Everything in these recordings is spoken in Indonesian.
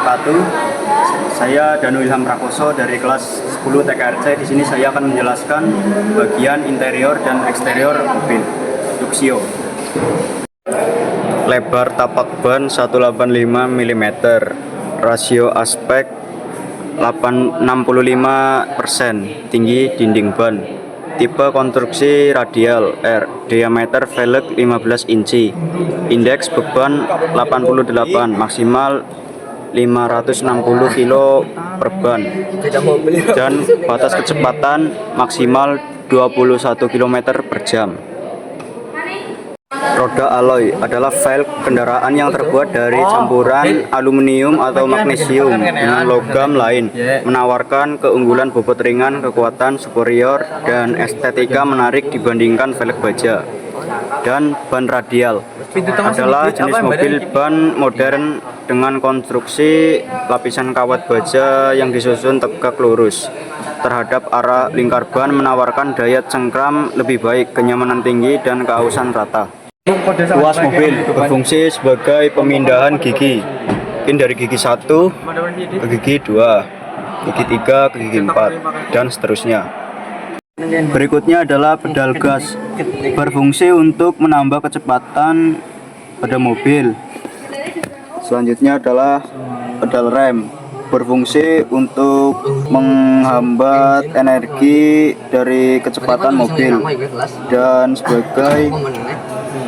wabarakatuh. Saya Danu Ilham Prakoso dari kelas 10 TKRC. Di sini saya akan menjelaskan bagian interior dan eksterior mobil Luxio. Lebar tapak ban 185 mm, rasio aspek 65%, tinggi dinding ban. Tipe konstruksi radial R, diameter velg 15 inci, indeks beban 88, maksimal 560 kg per ban, dan batas kecepatan maksimal 21 km per jam. Roda alloy adalah velg kendaraan yang terbuat dari campuran aluminium atau magnesium dengan logam lain, menawarkan keunggulan bobot ringan, kekuatan superior, dan estetika menarik dibandingkan velg baja. Dan ban radial adalah jenis mobil ban modern dengan konstruksi lapisan kawat baja yang disusun tegak lurus terhadap arah lingkar ban, menawarkan daya cengkram lebih baik, kenyamanan tinggi, dan keausan rata. Tuas mobil berfungsi sebagai pemindahan gigi, mungkin dari gigi 1 ke gigi 2, gigi 3 ke gigi 4, dan seterusnya. Berikutnya adalah pedal gas, berfungsi untuk menambah kecepatan pada mobil. Selanjutnya adalah pedal rem, berfungsi untuk menghambat energi dari kecepatan mobil dan sebagai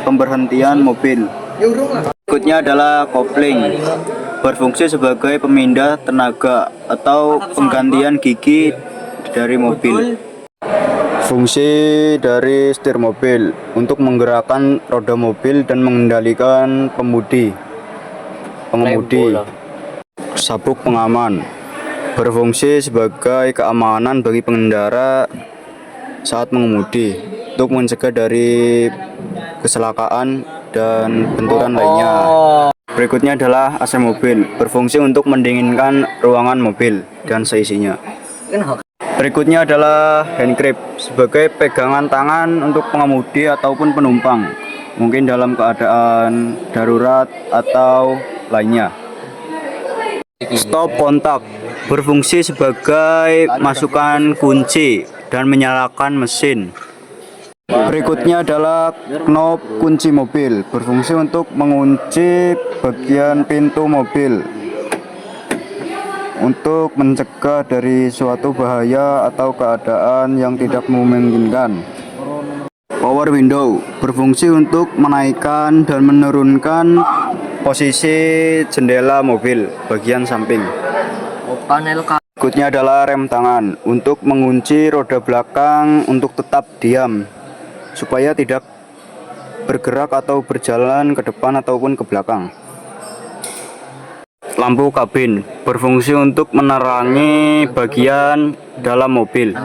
pemberhentian mobil. Berikutnya adalah kopling, berfungsi sebagai pemindah tenaga atau penggantian gigi dari mobil. Fungsi dari setir mobil untuk menggerakkan roda mobil dan mengendalikan pengemudi. Sabuk pengaman, berfungsi sebagai keamanan bagi pengendara saat mengemudi untuk mencegah dari kecelakaan dan benturan lainnya. Berikutnya adalah AC mobil, berfungsi untuk mendinginkan ruangan mobil dan seisinya. Berikutnya adalah hand grip, sebagai pegangan tangan untuk pengemudi ataupun penumpang, mungkin dalam keadaan darurat atau lainnya. Stop kontak, berfungsi sebagai masukan kunci dan menyalakan mesin. Berikutnya adalah knop kunci mobil, berfungsi untuk mengunci bagian pintu mobil untuk mencegah dari suatu bahaya atau keadaan yang tidak memungkinkan. Power window, berfungsi untuk menaikkan dan menurunkan posisi jendela mobil bagian samping. Berikutnya adalah rem tangan, untuk mengunci roda belakang untuk tetap diam supaya tidak bergerak atau berjalan ke depan ataupun ke belakang. Lampu kabin, berfungsi untuk menerangi bagian dalam mobil.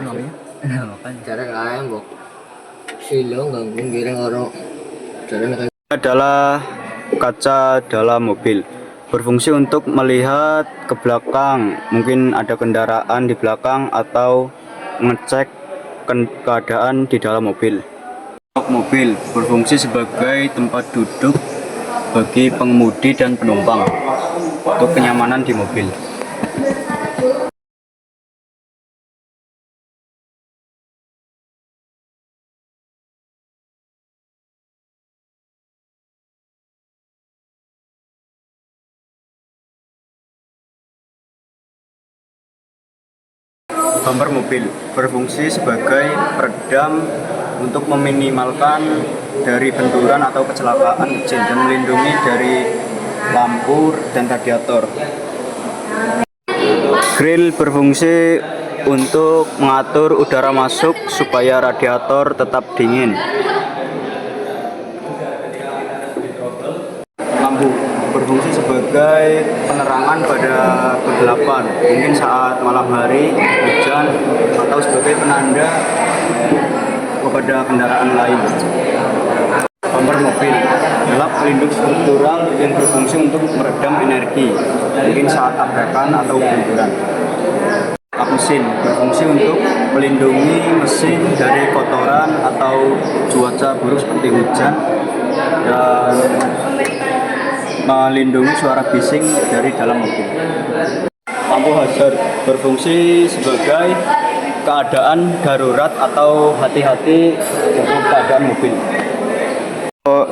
Adalah kaca dalam mobil, berfungsi untuk melihat ke belakang, mungkin ada kendaraan di belakang, atau mengecek keadaan di dalam mobil. Mobil berfungsi sebagai tempat duduk bagi pengemudi dan penumpang untuk kenyamanan di mobil. Bumper mobil berfungsi sebagai peredam untuk meminimalkan dari benturan atau kecelakaan kecil dan melindungi dari lampu dan radiator. Grill berfungsi untuk mengatur udara masuk supaya radiator tetap dingin. Lampu berfungsi sebagai penerangan pada kegelapan, mungkin saat malam hari, hujan, atau sebagai penanda kepada kendaraan lain. Bumper mobil adalah pelindung struktural yang berfungsi untuk meredam energi, mungkin saat tabrakan atau benturan. Kap mesin berfungsi untuk melindungi mesin dari kotoran atau cuaca buruk seperti hujan, dan melindungi suara bising dari dalam mobil. Lampu hazard berfungsi sebagai keadaan darurat atau hati-hati untuk keadaan mobil.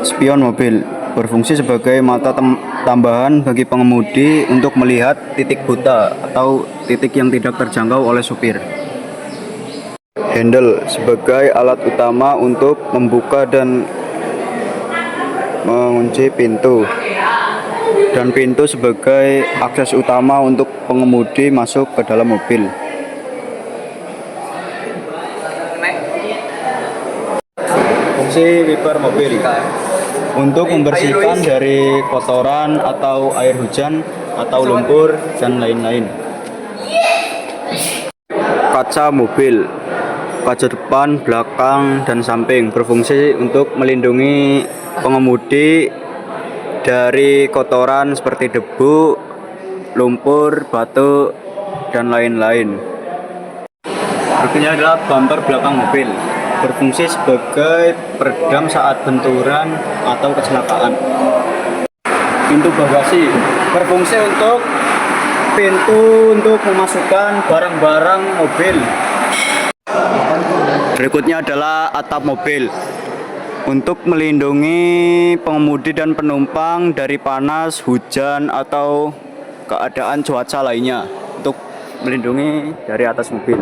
Spion mobil berfungsi sebagai mata tambahan bagi pengemudi untuk melihat titik buta atau titik yang tidak terjangkau oleh supir. Handle sebagai alat utama untuk membuka dan mengunci pintu, dan pintu sebagai akses utama untuk pengemudi masuk ke dalam mobil. Fungsi wiper mobil untuk membersihkan dari kotoran atau air hujan atau lumpur dan lain-lain. Kaca mobil, kaca depan, belakang, dan samping berfungsi untuk melindungi pengemudi dari kotoran seperti debu, lumpur, batu, dan lain-lain. Berikutnya adalah bumper belakang mobil, berfungsi sebagai peredam saat benturan atau kecelakaan. Pintu bagasi berfungsi untuk pintu untuk memasukkan barang-barang mobil. Berikutnya adalah atap mobil untuk melindungi pengemudi dan penumpang dari panas, hujan, atau keadaan cuaca lainnya, untuk melindungi dari atas mobil.